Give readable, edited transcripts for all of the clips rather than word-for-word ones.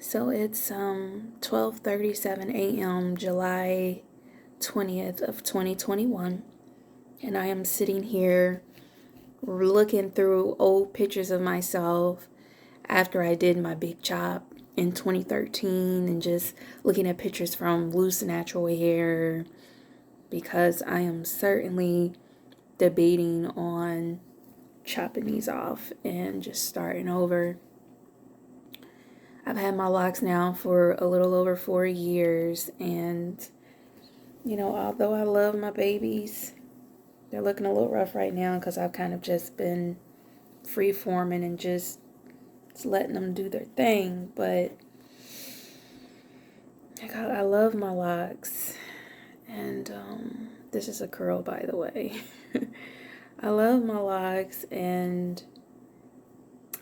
So it's 12:37 a.m. July 20th of 2021, and I am sitting here looking through old pictures of myself after I did my big chop in 2013, and just looking at pictures from loose natural hair, because I am certainly debating on chopping these off and just starting over. I've had my locks now for a little over 4 years, and although I love my babies, they're looking a little rough right now because I've kind of just been free forming and just letting them do their thing. But I love my locks, and this is a curl, by the way. I love my locks, and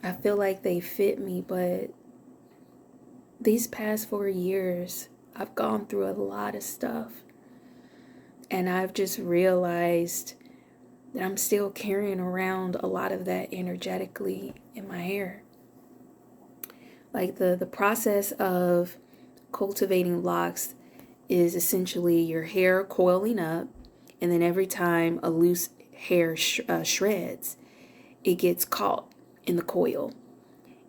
I feel like they fit me, but these past 4 years, I've gone through a lot of stuff, and I've just realized that I'm still carrying around a lot of that energetically in my hair. Like the process of cultivating locks is essentially your hair coiling up, and then every time a loose hair shreds, it gets caught in the coil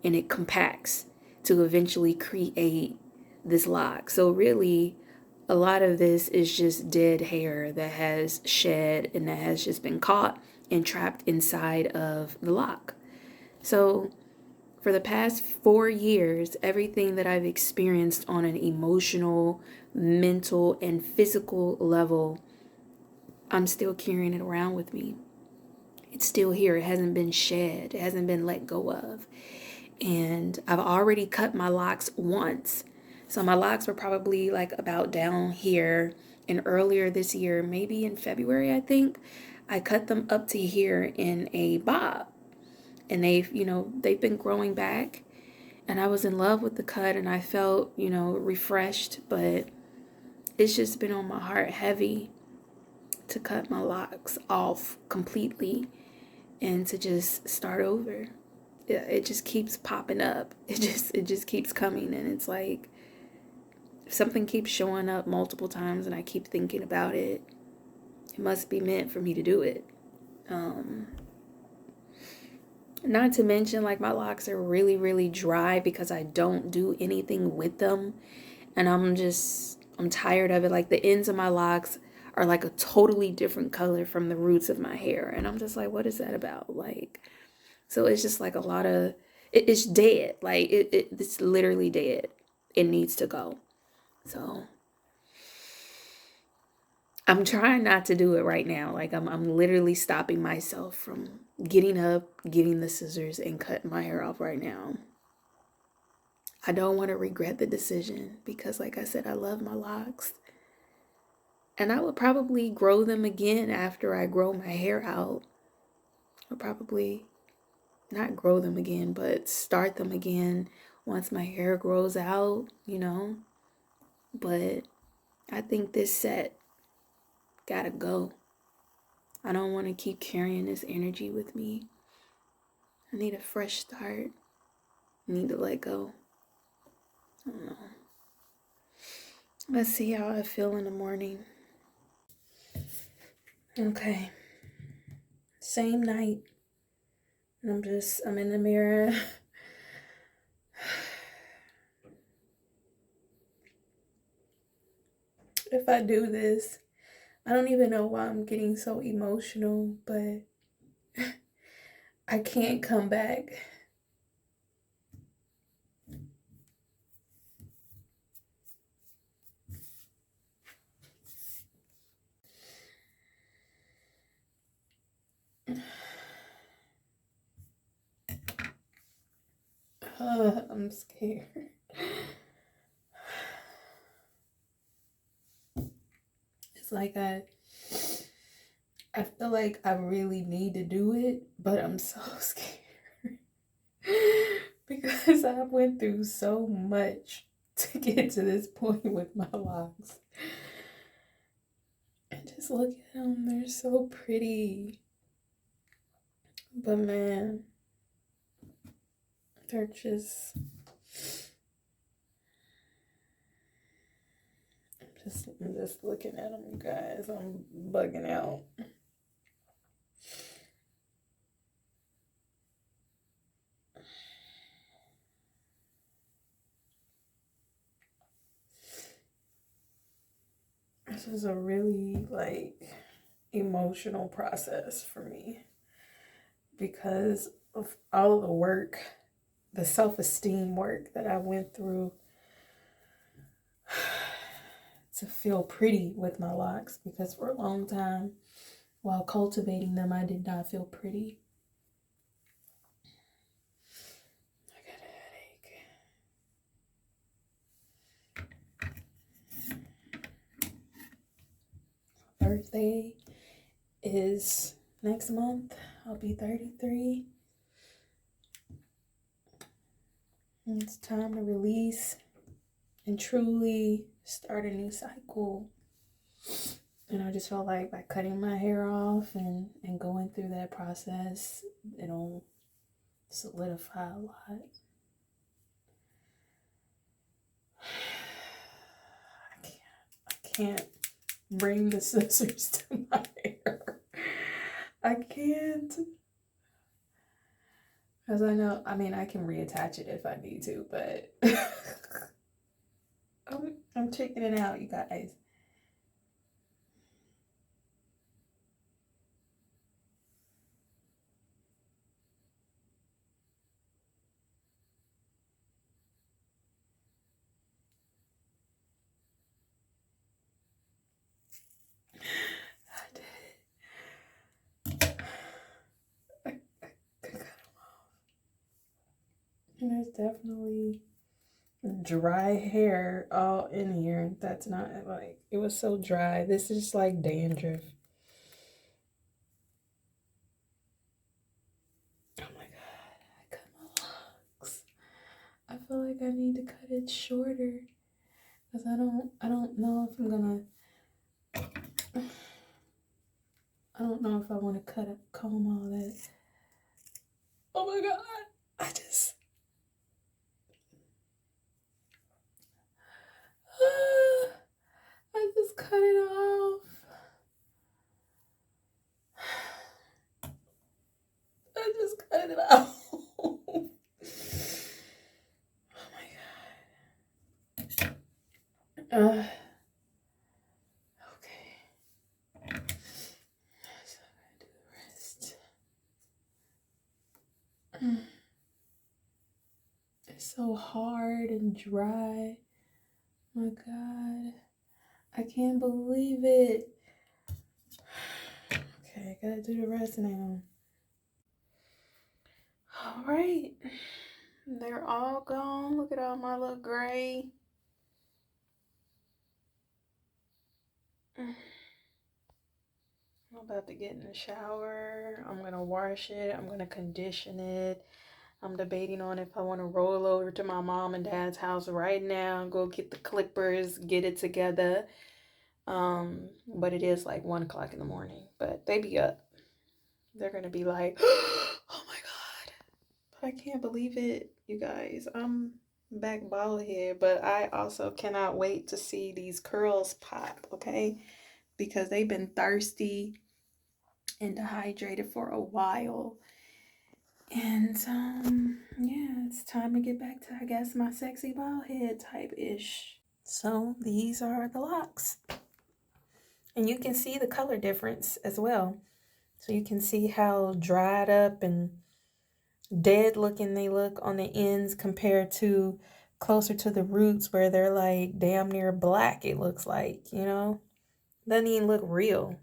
and it compacts to eventually create this lock. So really, a lot of this is just dead hair that has shed and that has just been caught and trapped inside of the lock. So for the past 4 years, everything that I've experienced on an emotional, mental, and physical level, I'm still carrying it around with me. It's still here. It hasn't been shed. It hasn't been let go of. And I've already cut my locks once. So my locks were probably like about down here. And earlier this year, maybe in February, I think, I cut them up to here in a bob. And they've been growing back. And I was in love with the cut, and I felt, refreshed. But it's just been on my heart heavy to cut my locks off completely and to just start over. It just keeps popping up. It just keeps coming, and it's like something keeps showing up multiple times, and I keep thinking about it. It must be meant for me to do it. Not to mention, like, my locks are really, really dry because I don't do anything with them, and I'm tired of it. Like, the ends of my locks are like a totally different color from the roots of my hair, and I'm just like, what is that about? Like, so it's just like a lot of it's dead. Like it's literally dead. It needs to go. So I'm trying not to do it right now. Like I'm literally stopping myself from getting up, getting the scissors, and cutting my hair off right now. I don't want to regret the decision because, like I said, I love my locks. And I would probably grow them again after I grow my hair out. I'll probably not grow them again, but start them again once my hair grows out. But I think this set gotta go. I don't want to keep carrying this energy with me. I need a fresh start. I need to let go. I don't know. Let's see how I feel in the morning. Okay. Same night. I'm in the mirror. If I do this, I don't even know why I'm getting so emotional, but I can't come back. I'm scared. It's like I feel like I really need to do it, but I'm so scared because I went through so much to get to this point with my locks. And just look at them, they're so pretty. But man, they're just I'm just looking at them, you guys. I'm bugging out. This is a really like emotional process for me because of all of the work, the self-esteem work that I went through to feel pretty with my locks, because for a long time while cultivating them I did not feel pretty. I got a headache. Birthday is next month. I'll be 33. And it's time to release and truly start a new cycle. And I just felt like by cutting my hair off and going through that process, it'll solidify a lot. I can't bring the scissors to my hair. I can't. Because I know, I mean, I can reattach it if I need to, but I'm checking it out, you guys. And there's definitely dry hair all in here. That's not like, it was so dry. This is like dandruff. Oh my God, I cut my locks. I feel like I need to cut it shorter because I don't know if I'm gonna, I don't know if I want to comb all that. Oh my God, I just, I just cut it off. I just cut it off. Oh my God. Okay. So I'm gonna do the rest. It's so hard and dry. Oh my God. I can't believe it. Okay, I gotta do the rest now. All right. They're all gone. Look at all my little gray. I'm about to get in the shower. I'm gonna wash it. I'm gonna condition it. I'm debating on if I want to roll over to my mom and dad's house right now, go get the clippers, get it together. But it is like 1 o'clock in the morning. But they be up. They're gonna be like, oh my God. But I can't believe it, you guys. I'm back bald head, but I also cannot wait to see these curls pop, okay? Because they've been thirsty and dehydrated for a while. And yeah, it's time to get back to, I guess, my sexy bald head type ish. So these are the locks. And you can see the color difference as well. So you can see how dried up and dead looking they look on the ends compared to closer to the roots where they're like damn near black, it looks like, you know? Doesn't even look real.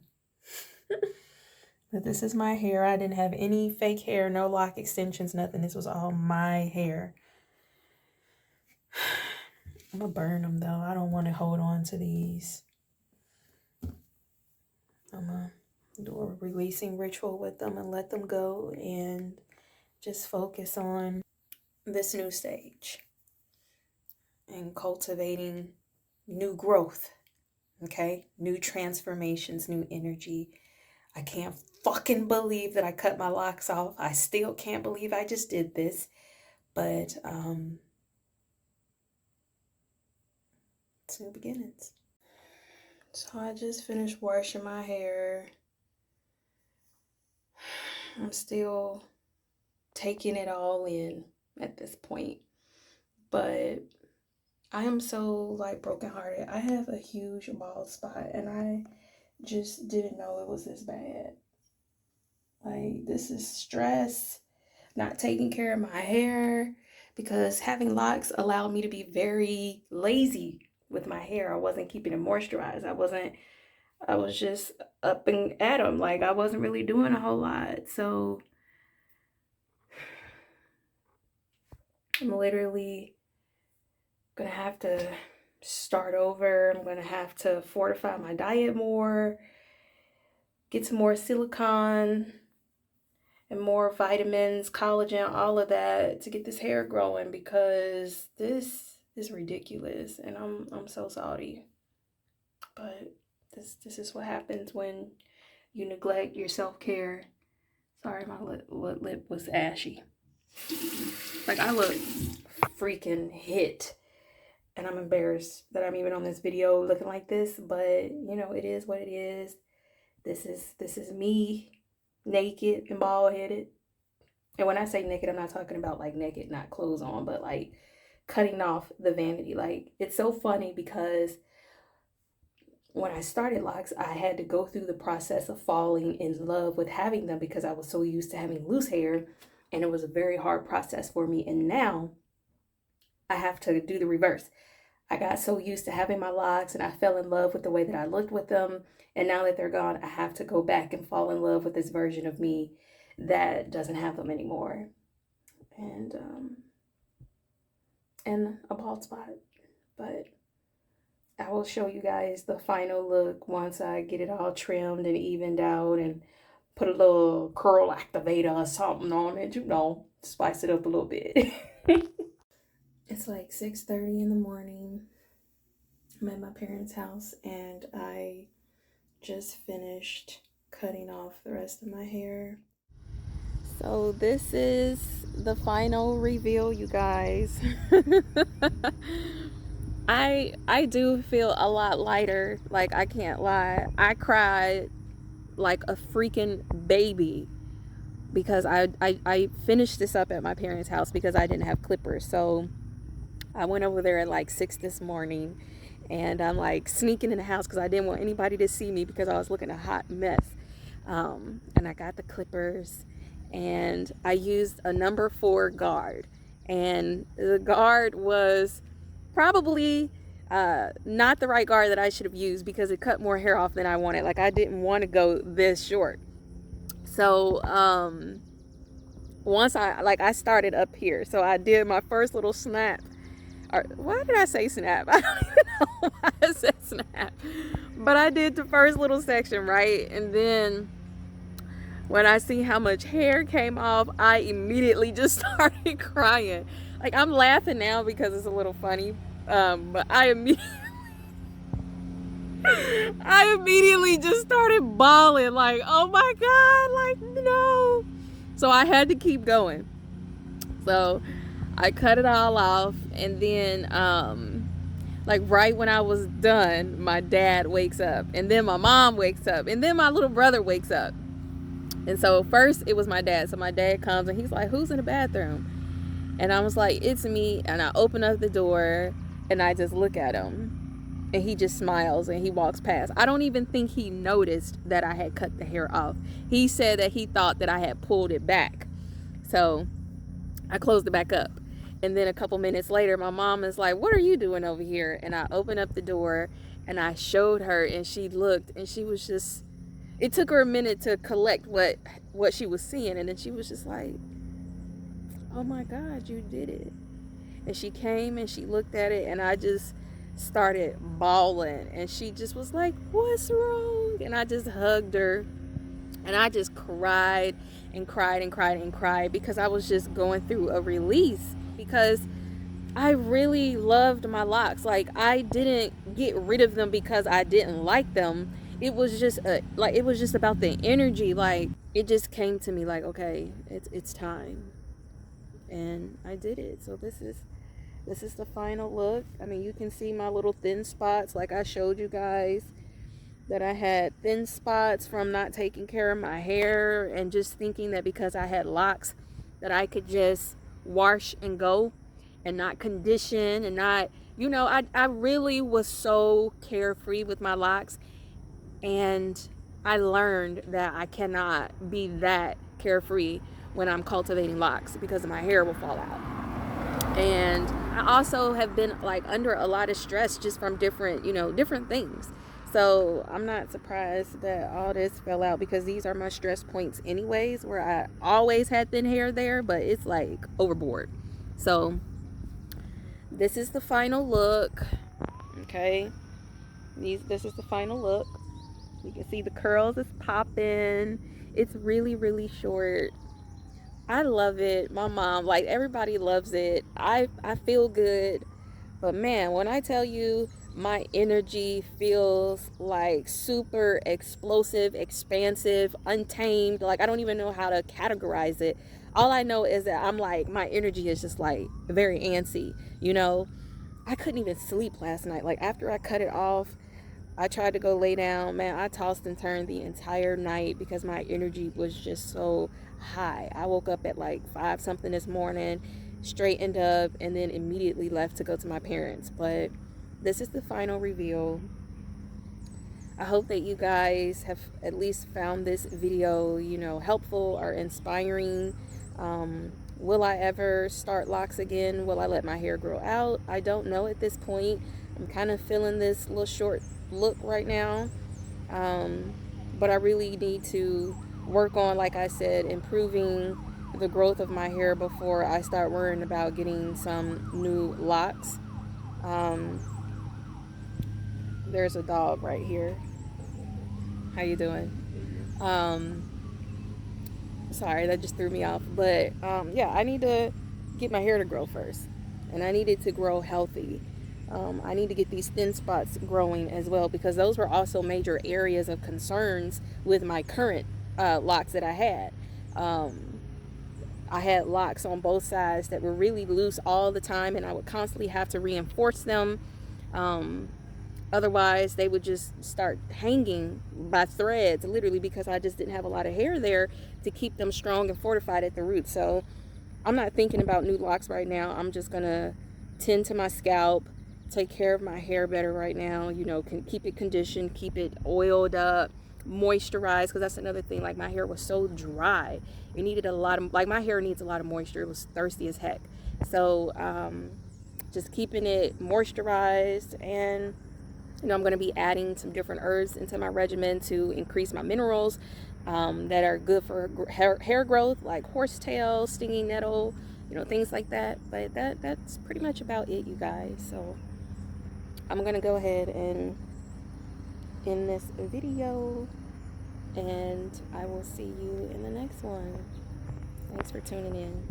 But this is my hair. I didn't have any fake hair, no lock extensions, nothing. This was all my hair. I'm gonna burn them though. I don't want to hold on to these. I'm gonna do a releasing ritual with them and let them go and just focus on this new stage and cultivating new growth, okay? New transformations, new energy. I can't fucking believe that I cut my locks off. I still can't believe I just did this. But it's new beginnings. So I just finished washing my hair. I'm still taking it all in at this point. But I am so like brokenhearted. I have a huge bald spot and I just didn't know it was this bad. Like, this is stress, not taking care of my hair, because having locks allowed me to be very lazy with my hair. I wasn't keeping it moisturized. I was just up and at them. Like, I wasn't really doing a whole lot. So I'm literally gonna have to start over. I'm gonna have to fortify my diet more, get some more silicone and more vitamins, collagen, all of that to get this hair growing, because this is ridiculous and I'm so salty. But this is what happens when you neglect your self-care. Sorry, my lip was ashy. Like, I look freaking hit. And I'm embarrassed that I'm even on this video looking like this, but you know, it is what it is. This is me, naked and bald headed. And when I say naked, I'm not talking about like naked, not clothes on, but like cutting off the vanity. Like, it's so funny because when I started locks, I had to go through the process of falling in love with having them because I was so used to having loose hair, and it was a very hard process for me. And now I have to do the reverse. I got so used to having my locks and I fell in love with the way that I looked with them. And now that they're gone, I have to go back and fall in love with this version of me that doesn't have them anymore. And a bald spot. But I will show you guys the final look once I get it all trimmed and evened out and put a little curl activator or something on it, you know, spice it up a little bit. It's like 6:30 in the morning. I'm at my parents' house and I just finished cutting off the rest of my hair. So this is the final reveal, you guys. I do feel a lot lighter, like, I can't lie. I cried like a freaking baby because I finished this up at my parents' house because I didn't have clippers. So I went over there at like 6 this morning, and I'm like sneaking in the house because I didn't want anybody to see me because I was looking a hot mess. And I got the clippers, and I used a number 4 guard, and the guard was probably not the right guard that I should have used because it cut more hair off than I wanted. Like, I didn't want to go this short. So once I started up here, so I did my first little snap. Or why did I say snap? I don't even know why I said snap. But I did the first little section, right? And then when I see how much hair came off, I immediately just started crying. Like, I'm laughing now because it's a little funny. But I immediately just started bawling. Like, oh my God, like, no. So I had to keep going. So I cut it all off, and then like right when I was done, my dad wakes up, and then my mom wakes up, and then my little brother wakes up. And so first it was my dad. So my dad comes and he's like, "Who's in the bathroom?" And I was like, "It's me." And I open up the door and I just look at him, and he just smiles and he walks past. I don't even think he noticed that I had cut the hair off. He said that he thought that I had pulled it back. So I closed it back up. And then a couple minutes later, my mom is like, "What are you doing over here?" And I opened up the door and I showed her, and she looked, and she was just, it took her a minute to collect what she was seeing. And then she was just like, "Oh my God, you did it." And she came and she looked at it, and I just started bawling. And she just was like, "What's wrong?" And I just hugged her. And I just cried and cried and cried and cried because I was just going through a release, because I really loved my locks. Like, I didn't get rid of them because I didn't like them. It was just it was just about the energy. Like, it just came to me like, okay, it's time. And I did it. So this is the final look. I mean, you can see my little thin spots like I showed you guys. that I had thin spots from not taking care of my hair and just thinking that because I had locks that I could just wash and go and not condition and not, I really was so carefree with my locks. And I learned that I cannot be that carefree when I'm cultivating locks because my hair will fall out. And I also have been like under a lot of stress just from different things. So I'm not surprised that all this fell out because these are my stress points anyways, where I always had thin hair there, but it's like overboard. So this is the final look. Okay, this is the final look. You can see the curls is popping. It's really, really short. I love it. My mom, like everybody loves it. I feel good. But man, when I tell you my energy feels like super explosive, expansive, untamed, like I don't even know how to categorize it. All I know is that I'm like my energy is just like very antsy. I couldn't even sleep last night. Like after I cut it off, I tried to go lay down. Man, I tossed and turned the entire night because my energy was just so high. I woke up at like 5 something this morning, straightened up, and then immediately left to go to my parents. But this is the final reveal. I hope that you guys have at least found this video, helpful or inspiring. Will I ever start locks again? Will I let my hair grow out? I don't know at this point. I'm kind of feeling this little short look right now. But I really need to work on, like I said, improving the growth of my hair before I start worrying about getting some new locks. There's a dog right here. How you doing? Sorry, that just threw me off. But yeah, I need to get my hair to grow first, and I need it to grow healthy. I need to get these thin spots growing as well because those were also major areas of concerns with my current locks that I had. I had locks on both sides that were really loose all the time, and I would constantly have to reinforce them. Otherwise, they would just start hanging by threads, literally, because I just didn't have a lot of hair there to keep them strong and fortified at the root. So I'm not thinking about new locks right now. I'm just going to tend to my scalp, take care of my hair better right now. Can keep it conditioned, keep it oiled up, moisturized, because that's another thing. Like my hair was so dry. It needed a lot of, like my hair needs a lot of moisture. It was thirsty as heck. So just keeping it moisturized, and I'm going to be adding some different herbs into my regimen to increase my minerals that are good for hair growth, like horsetail, stinging nettle, things like that. But that's pretty much about it, you guys. So I'm going to go ahead and end this video, and I will see you in the next one. Thanks for tuning in.